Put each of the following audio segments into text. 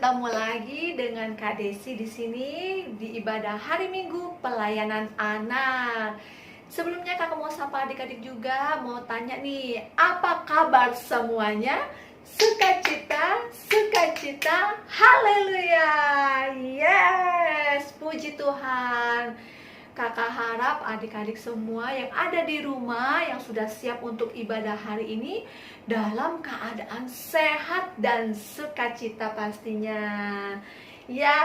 ketemu lagi dengan Kak Desi di sini di ibadah hari Minggu pelayanan anak. Sebelumnya kakak mau sapa adik-adik juga, mau tanya nih, apa kabar semuanya? Sukacita, sukacita, haleluya. Yes, puji Tuhan. Kakak harap adik-adik semua yang ada di rumah yang sudah siap untuk ibadah hari ini dalam keadaan sehat dan sukacita pastinya. Ya,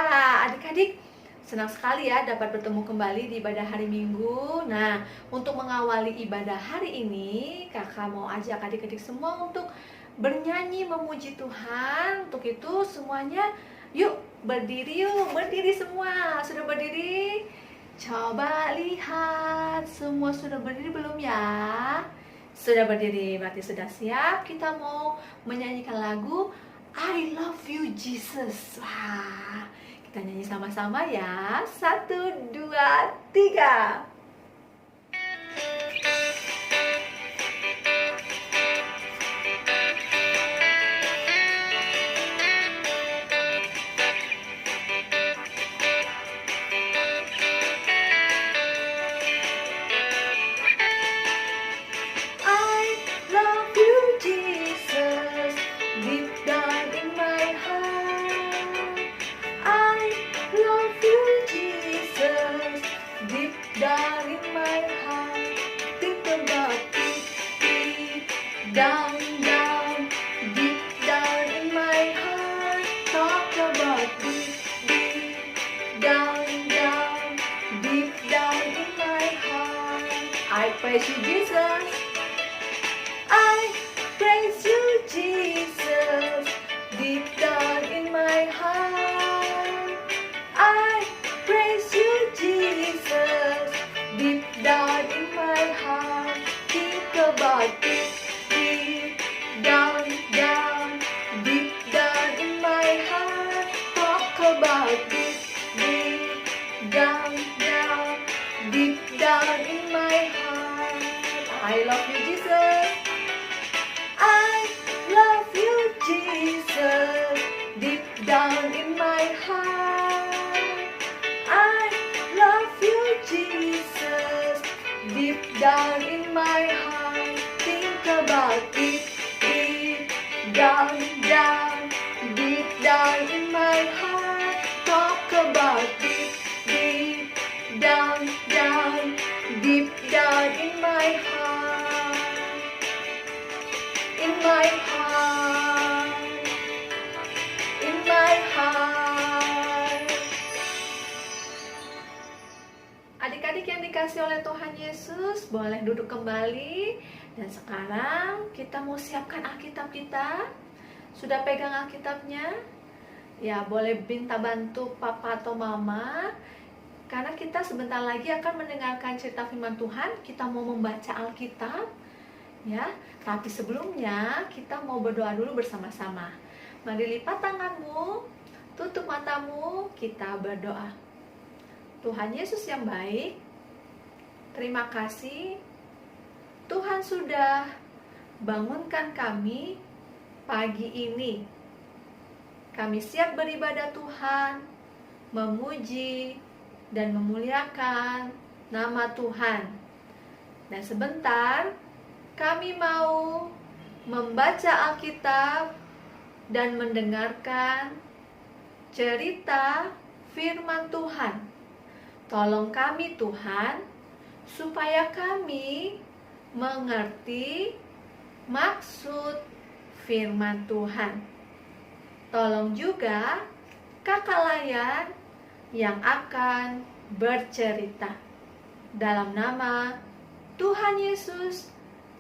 adik-adik, senang sekali ya dapat bertemu kembali di ibadah hari Minggu. Nah, untuk mengawali ibadah hari ini, kakak mau ajak adik-adik semua untuk bernyanyi memuji Tuhan. Untuk itu semuanya yuk berdiri semua. Sudah berdiri? Coba lihat, semua sudah berdiri belum ya? Sudah berdiri, berarti sudah siap. Kita mau menyanyikan lagu I Love You Jesus. Wah, kita nyanyi sama-sama ya. 1, 2, 3. Down, down, deep down in my heart, talk about deep, deep, down, down, deep down in my heart. I praise you, Jesus. I praise you, Jesus. Deep down in my heart. I praise you, Jesus. Deep down in my heart. Think about it. Down, down, deep down in my heart. Talk about it. Deep down, down, deep down in my heart. I love you, Jesus. I love you, Jesus. Deep down in my heart. I love you, Jesus. Deep down in my heart. Think about it. Down, down, deep down in my heart. Talk about it. Deep down, down, deep down in my heart. In my heart. In my heart. Adik-adik yang dikasih oleh Tuhan Yesus, boleh duduk kembali. Dan sekarang kita mau siapkan Alkitab kita. Sudah pegang Alkitabnya? Ya, boleh minta bantu papa atau mama. Karena kita sebentar lagi akan mendengarkan cerita firman Tuhan. Kita mau membaca Alkitab. Ya, tapi sebelumnya kita mau berdoa dulu bersama-sama. Mari lipat tanganmu, tutup matamu, kita berdoa. Tuhan Yesus yang baik, terima kasih Tuhan sudah bangunkan kami pagi ini. Kami siap beribadah Tuhan, memuji dan memuliakan nama Tuhan. Dan sebentar kami mau membaca Alkitab dan mendengarkan cerita firman Tuhan. Tolong kami Tuhan, supaya kami mengerti maksud firman Tuhan. Tolong juga kakak Layan yang akan bercerita. Dalam nama Tuhan Yesus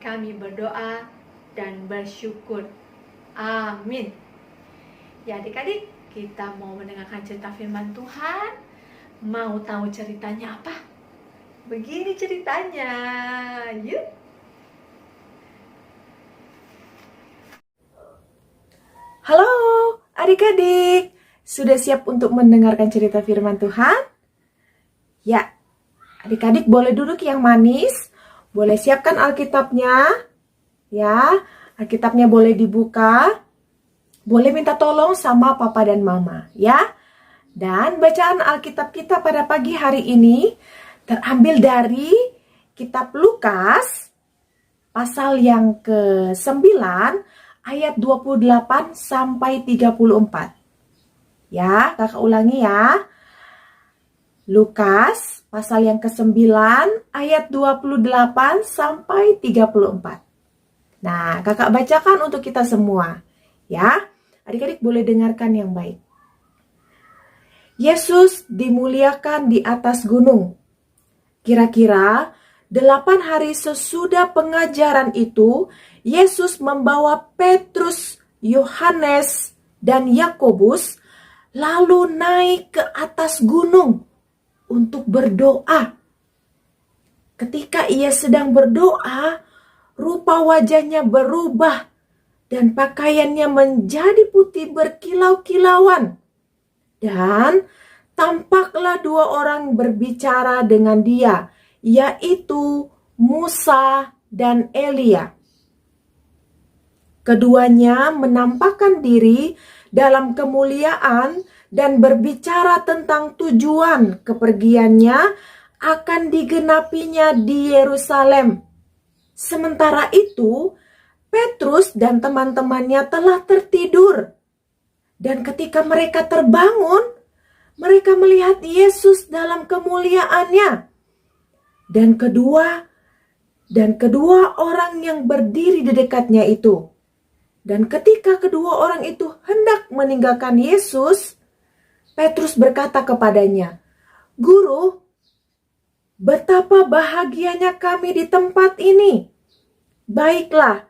kami berdoa dan bersyukur. Amin. Ya adik-adik, kita mau mendengarkan cerita firman Tuhan. Mau tahu ceritanya apa? Begini ceritanya. Yuk. Halo adik-adik, sudah siap untuk mendengarkan cerita firman Tuhan? Ya, adik-adik boleh duduk yang manis, boleh siapkan Alkitabnya. Ya, Alkitabnya boleh dibuka. boleh minta tolong sama papa dan mama ya. Dan bacaan Alkitab kita pada pagi hari ini terambil dari kitab Lukas pasal yang ke-9 ayat 28 sampai 34. Ya, kakak ulangi ya. Lukas pasal yang ke-9 ayat 28 sampai 34. Nah, kakak bacakan untuk kita semua. Ya, adik-adik boleh dengarkan yang baik. Yesus dimuliakan di atas gunung. Kira-kira 8 hari sesudah pengajaran itu, Yesus membawa Petrus, Yohanes, dan Yakobus lalu naik ke atas gunung untuk berdoa. Ketika ia sedang berdoa, rupa wajahnya berubah dan pakaiannya menjadi putih berkilau-kilauan. Dan tampaklah 2 orang berbicara dengan dia, yaitu Musa dan Elia. Keduanya menampakkan diri dalam kemuliaan dan berbicara tentang tujuan kepergiannya akan digenapinya di Yerusalem. Sementara itu, Petrus dan teman-temannya telah tertidur. Dan ketika mereka terbangun, mereka melihat Yesus dalam kemuliaannya. Dan kedua orang yang berdiri di dekatnya itu. Dan ketika kedua orang itu hendak meninggalkan Yesus, Petrus berkata kepadanya, "Guru, betapa bahagianya kami di tempat ini. Baiklah,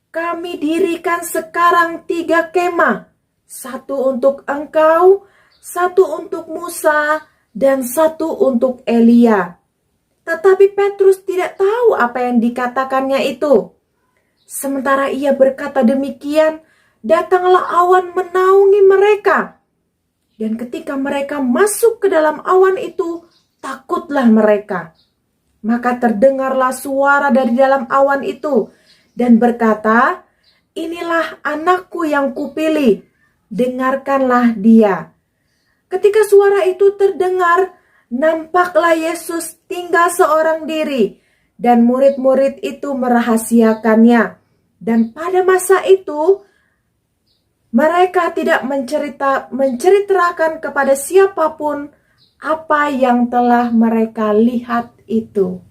kami dirikan sekarang 3 kemah. 1 untuk engkau, 1 untuk Musa, dan 1 untuk Elia." Tetapi Petrus tidak tahu apa yang dikatakannya itu. Sementara ia berkata demikian, datanglah awan menaungi mereka. Dan ketika mereka masuk ke dalam awan itu, takutlah mereka. Maka terdengarlah suara dari dalam awan itu dan berkata, "Inilah anakku yang kupilih, dengarkanlah dia." Ketika suara itu terdengar, nampaklah Yesus tinggal seorang diri, dan murid-murid itu merahasiakannya. Dan pada masa itu, mereka tidak menceritakan kepada siapapun apa yang telah mereka lihat itu.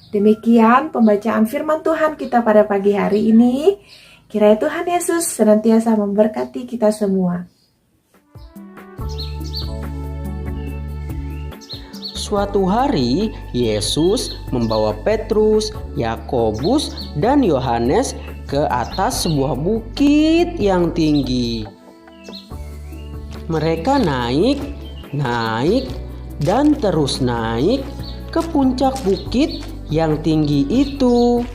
Demikian pembacaan firman Tuhan kita pada pagi hari ini. Kiranya Tuhan Yesus senantiasa memberkati kita semua. Suatu hari, Yesus membawa Petrus, Yakobus, dan Yohanes ke atas sebuah bukit yang tinggi. Mereka naik, dan terus naik ke puncak bukit yang tinggi itu.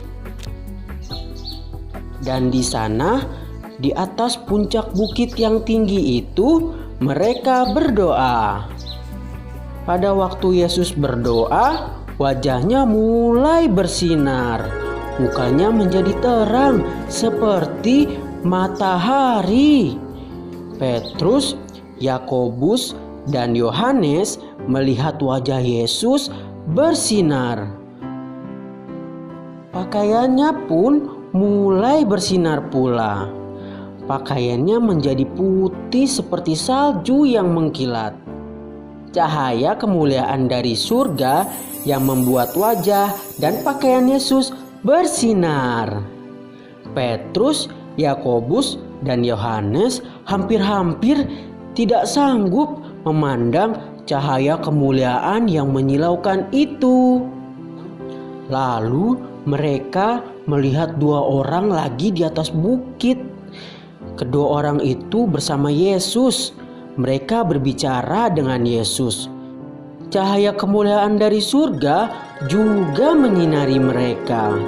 Dan di sana, di atas puncak bukit yang tinggi itu, mereka berdoa. Pada waktu Yesus berdoa, wajahnya mulai bersinar. Mukanya menjadi terang seperti matahari. Petrus, Yakobus, dan Yohanes melihat wajah Yesus bersinar. Pakaiannya pun mulai bersinar pula. Pakaiannya menjadi putih seperti salju yang mengkilat. Cahaya kemuliaan dari surga yang membuat wajah dan pakaian Yesus bersinar. Petrus, Yakobus, dan Yohanes hampir-hampir tidak sanggup memandang cahaya kemuliaan yang menyilaukan itu. Lalu mereka melihat 2 orang lagi di atas bukit. Kedua orang itu bersama Yesus. Mereka berbicara dengan Yesus. Cahaya kemuliaan dari surga juga menyinari mereka.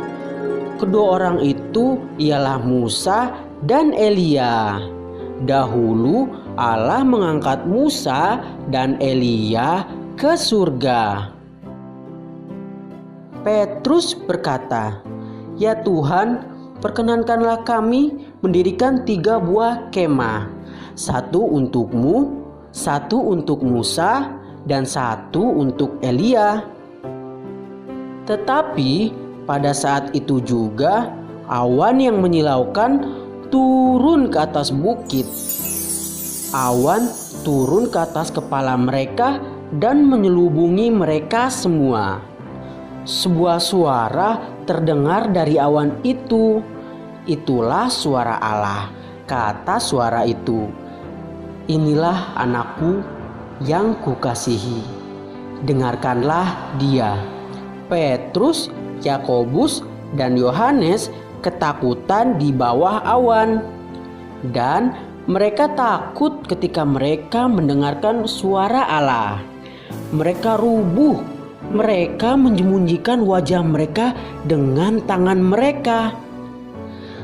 Kedua orang itu ialah Musa dan Elia. Dahulu Allah mengangkat Musa dan Elia ke surga. Petrus berkata, "Ya Tuhan, perkenankanlah kami mendirikan 3 buah kemah, 1 untukmu, 1 untuk Musa, dan 1 untuk Elia." Tetapi pada saat itu juga awan yang menyilaukan turun ke atas bukit. Awan turun ke atas kepala mereka dan menyelubungi mereka semua. Sebuah suara terdengar dari awan itu. "Itulah suara Allah," kata suara itu. "Inilah anakku yang kukasihi. Dengarkanlah dia." Petrus, Yakobus, dan Yohanes ketakutan di bawah awan. Dan mereka takut ketika mereka mendengarkan suara Allah. Mereka rubuh. Mereka menyembunyikan wajah mereka dengan tangan mereka.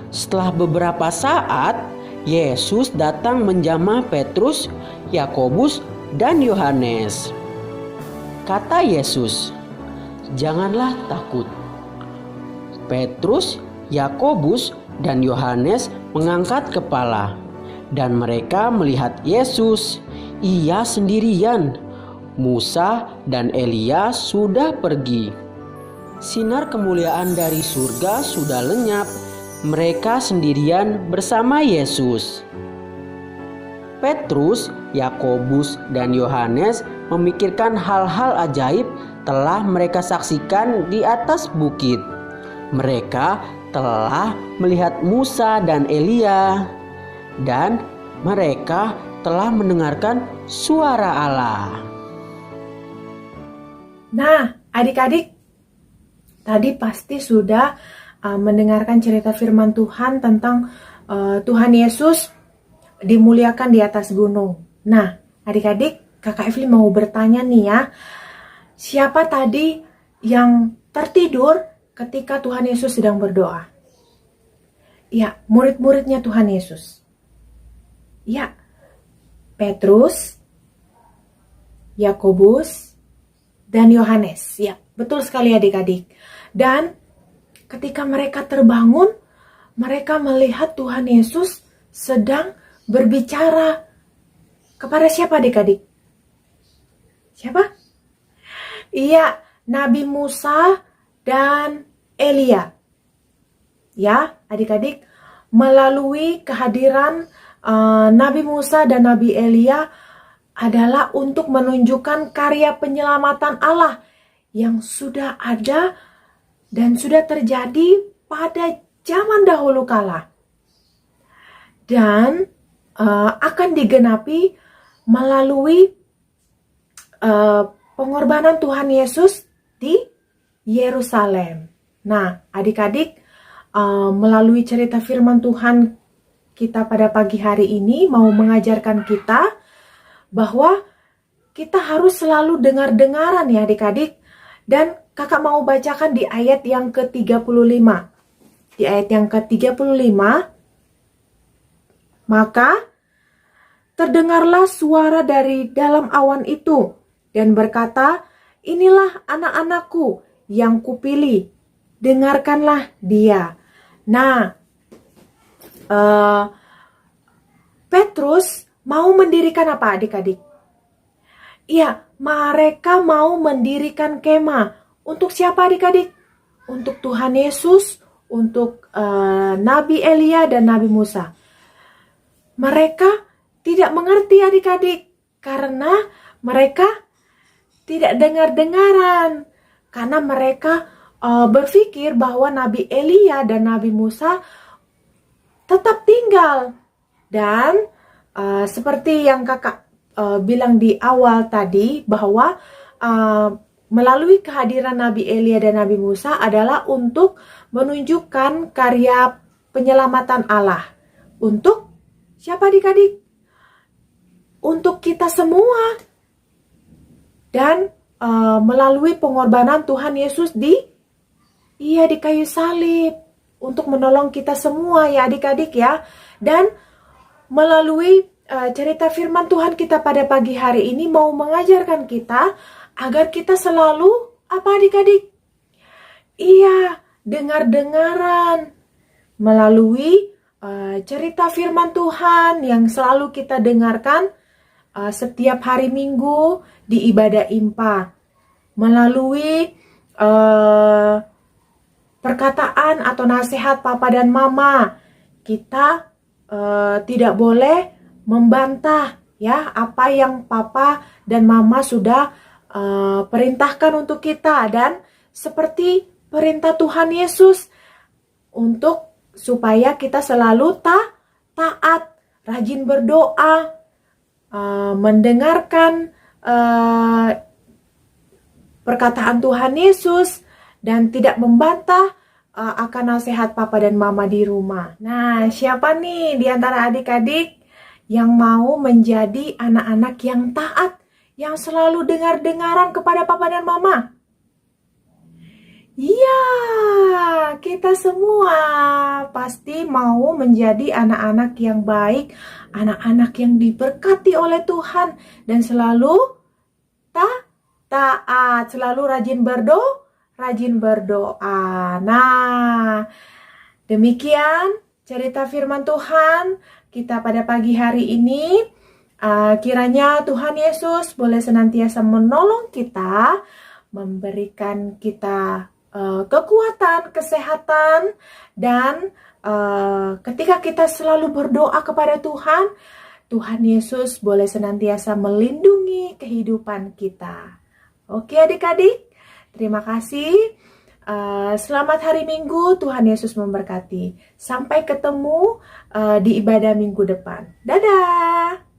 Setelah beberapa saat, Yesus datang menjamah Petrus, Yakobus, dan Yohanes. Kata Yesus, "Janganlah takut." Petrus, Yakobus, dan Yohanes mengangkat kepala, dan mereka melihat Yesus. Ia sendirian. Musa dan Elia sudah pergi. Sinar kemuliaan dari surga sudah lenyap. Mereka sendirian bersama Yesus. Petrus, Yakobus, dan Yohanes memikirkan hal-hal ajaib telah mereka saksikan di atas bukit. Mereka telah melihat Musa dan Elia, dan mereka telah mendengarkan suara Allah. Nah, adik-adik, tadi pasti sudah mendengarkan cerita firman Tuhan tentang Tuhan Yesus dimuliakan di atas gunung. Nah, adik-adik, Kakak Evelyn mau bertanya nih ya, siapa tadi yang tertidur ketika Tuhan Yesus sedang berdoa? Ya, murid-muridnya Tuhan Yesus. Ya, Petrus, Yakobus, dan Yohanes. Ya, betul sekali adik-adik. Dan ketika mereka terbangun, mereka melihat Tuhan Yesus sedang berbicara kepada siapa adik-adik? Siapa? Iya, Nabi Musa dan Elia. Ya, adik-adik, melalui kehadiran Nabi Musa dan Nabi Elia adalah untuk menunjukkan karya penyelamatan Allah yang sudah ada dan sudah terjadi pada zaman dahulu kala. Dan akan digenapi melalui pengorbanan Tuhan Yesus di Yerusalem. Nah, adik-adik, melalui cerita firman Tuhan kita pada pagi hari ini mau mengajarkan kita bahwa kita harus selalu dengar-dengaran ya adik-adik. Dan kakak mau bacakan di ayat yang ke-35. Di ayat yang ke-35, maka terdengarlah suara dari dalam awan itu dan berkata, "Inilah anak-anakku yang kupilih, dengarkanlah dia." Nah, Petrus mau mendirikan apa adik-adik? Iya, mereka mau mendirikan kemah. Untuk siapa adik-adik? Untuk Tuhan Yesus, untuk Nabi Elia dan Nabi Musa. Mereka tidak mengerti adik-adik karena mereka tidak dengar-dengaran. Karena mereka berpikir bahwa Nabi Elia dan Nabi Musa tetap tinggal. Dan seperti yang kakak bilang di awal tadi bahwa melalui kehadiran Nabi Elia dan Nabi Musa adalah untuk menunjukkan karya penyelamatan Allah. Untuk siapa adik-adik? Untuk kita semua. Dan melalui pengorbanan Tuhan Yesus di kayu salib. Untuk menolong kita semua ya adik-adik ya. Dan melalui cerita firman Tuhan kita pada pagi hari ini mau mengajarkan kita agar kita selalu apa adik-adik? Iya, dengar-dengaran. melalui cerita firman Tuhan yang selalu kita dengarkan setiap hari Minggu di ibadah IMPA, melalui perkataan atau nasihat papa dan mama. Kita tidak boleh membantah ya apa yang papa dan mama sudah perintahkan untuk kita, dan seperti perintah Tuhan Yesus untuk supaya kita selalu taat, rajin berdoa, mendengarkan perkataan Tuhan Yesus, dan tidak membantah akan nasihat papa dan mama di rumah. Nah, siapa nih di antara adik-adik yang mau menjadi anak-anak yang taat, yang selalu dengar-dengaran kepada papa dan mama? Iya, kita semua pasti mau menjadi anak-anak yang baik, anak-anak yang diberkati oleh Tuhan, dan selalu taat, selalu rajin berdoa. Nah, demikian cerita firman Tuhan kita pada pagi hari ini. Kiranya Tuhan Yesus boleh senantiasa menolong kita, memberikan kita kekuatan, kesehatan, dan ketika kita selalu berdoa kepada Tuhan, Tuhan Yesus boleh senantiasa melindungi kehidupan kita. Oke adik-adik, terima kasih. Selamat hari Minggu, Tuhan Yesus memberkati. Sampai ketemu di ibadah minggu depan. Dadah!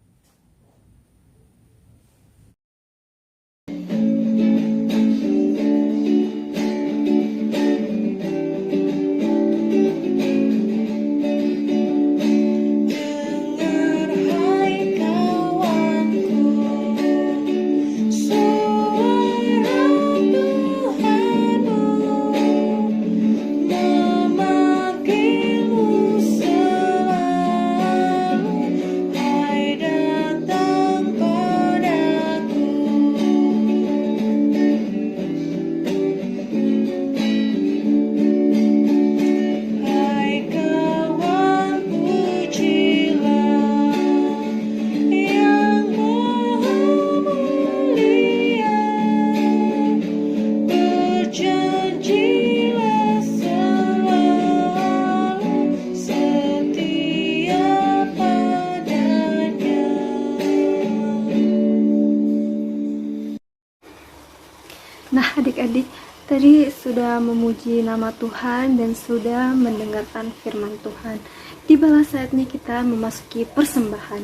Nah adik-adik, tadi sudah memuji nama Tuhan dan sudah mendengarkan firman Tuhan. Tibalah saatnya kita memasuki persembahan.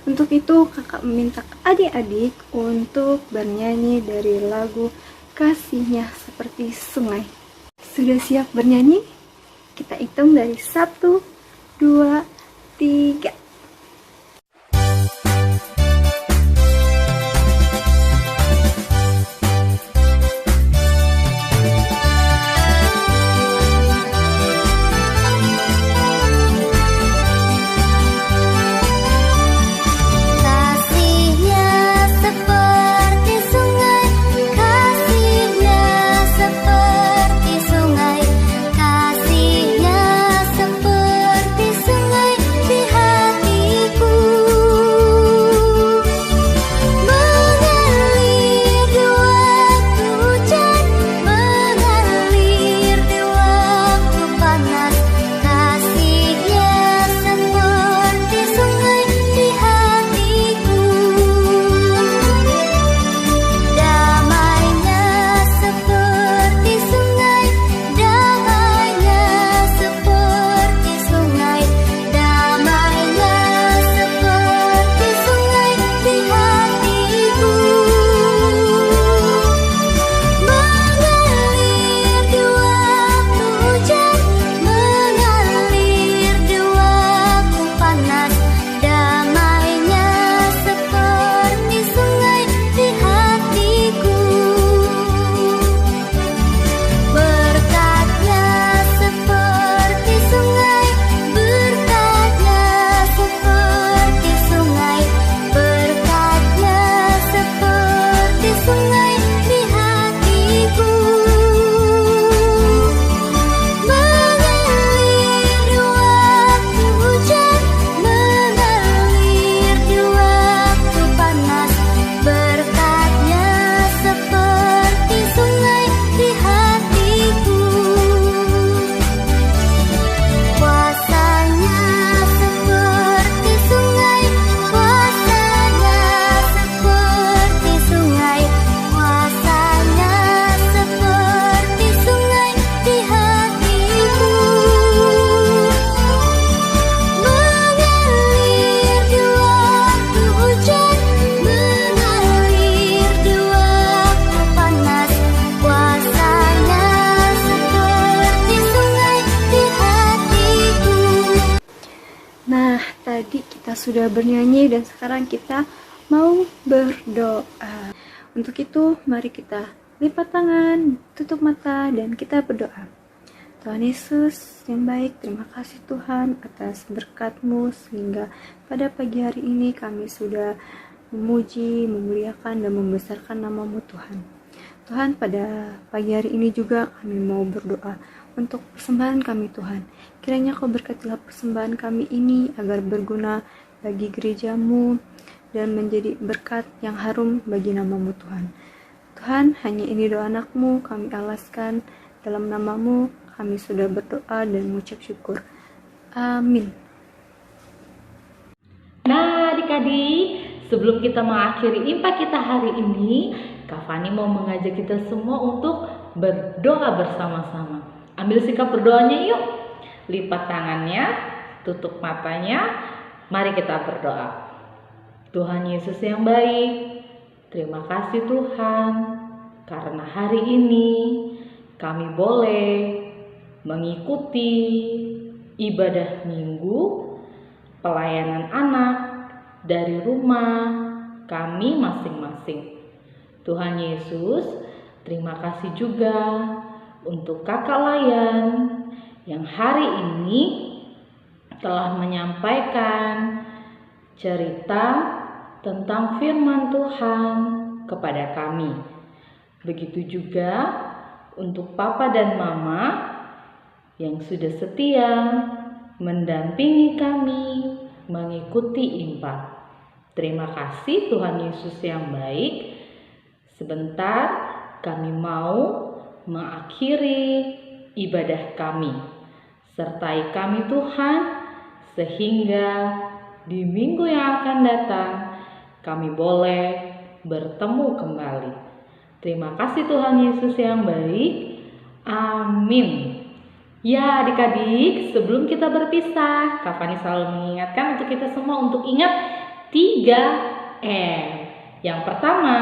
Untuk itu kakak meminta adik-adik untuk bernyanyi dari lagu Kasihnya Seperti Sungai. Sudah siap bernyanyi? Kita hitung dari 1, 2, 3. Kasihnya seperti sungai di hati tadi kita sudah bernyanyi dan sekarang kita mau berdoa. Untuk itu, mari kita lipat tangan, tutup mata, dan kita berdoa. Tuhan Yesus yang baik, terima kasih Tuhan atas berkat-Mu sehingga pada pagi hari ini kami sudah memuji, memuliakan, dan membesarkan nama-Mu Tuhan. Tuhan, pada pagi hari ini juga kami mau berdoa untuk persembahan kami Tuhan. Kiranya Kau berkatilah persembahan kami ini agar berguna bagi gereja-Mu dan menjadi berkat yang harum bagi nama-Mu Tuhan. Tuhan, hanya ini doa anak-Mu kami alaskan dalam nama-Mu, kami sudah berdoa dan mengucap syukur. Amin. Nah adik-adik, sebelum kita mengakhiri impak kita hari ini, Kak Fani mau mengajak kita semua untuk berdoa bersama-sama. Ambil sikap berdoanya yuk. Lipat tangannya, tutup matanya, mari kita berdoa. Tuhan Yesus yang baik, terima kasih Tuhan, karena hari ini kami boleh mengikuti ibadah minggu pelayanan anak dari rumah kami masing-masing. Tuhan Yesus, terima kasih juga untuk Kakak Layan yang hari ini telah menyampaikan cerita tentang firman Tuhan kepada kami. Begitu juga untuk Papa dan Mama yang sudah setia mendampingi kami mengikuti impak. Terima kasih Tuhan Yesus yang baik. Sebentar kami mau mengakhiri ibadah kami. Sertai kami Tuhan sehingga di minggu yang akan datang kami boleh bertemu kembali. Terima kasih Tuhan Yesus yang baik. Amin. Ya adik-adik, sebelum kita berpisah, Kak Fani selalu mengingatkan untuk kita semua untuk ingat 3M. Yang pertama,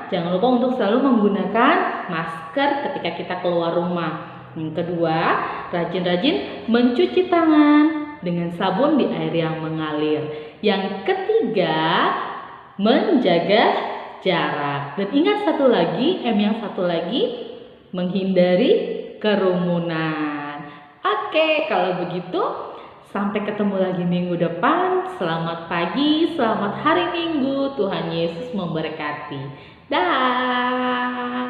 jangan lupa untuk selalu menggunakan masker ketika kita keluar rumah. Yang kedua, rajin-rajin mencuci tangan dengan sabun di air yang mengalir. Yang ketiga, menjaga jarak. Dan ingat satu lagi, M yang satu lagi, menghindari kerumunan. Oke, kalau begitu sampai ketemu lagi minggu depan. Selamat pagi, selamat hari Minggu. Tuhan Yesus memberkati. Dah.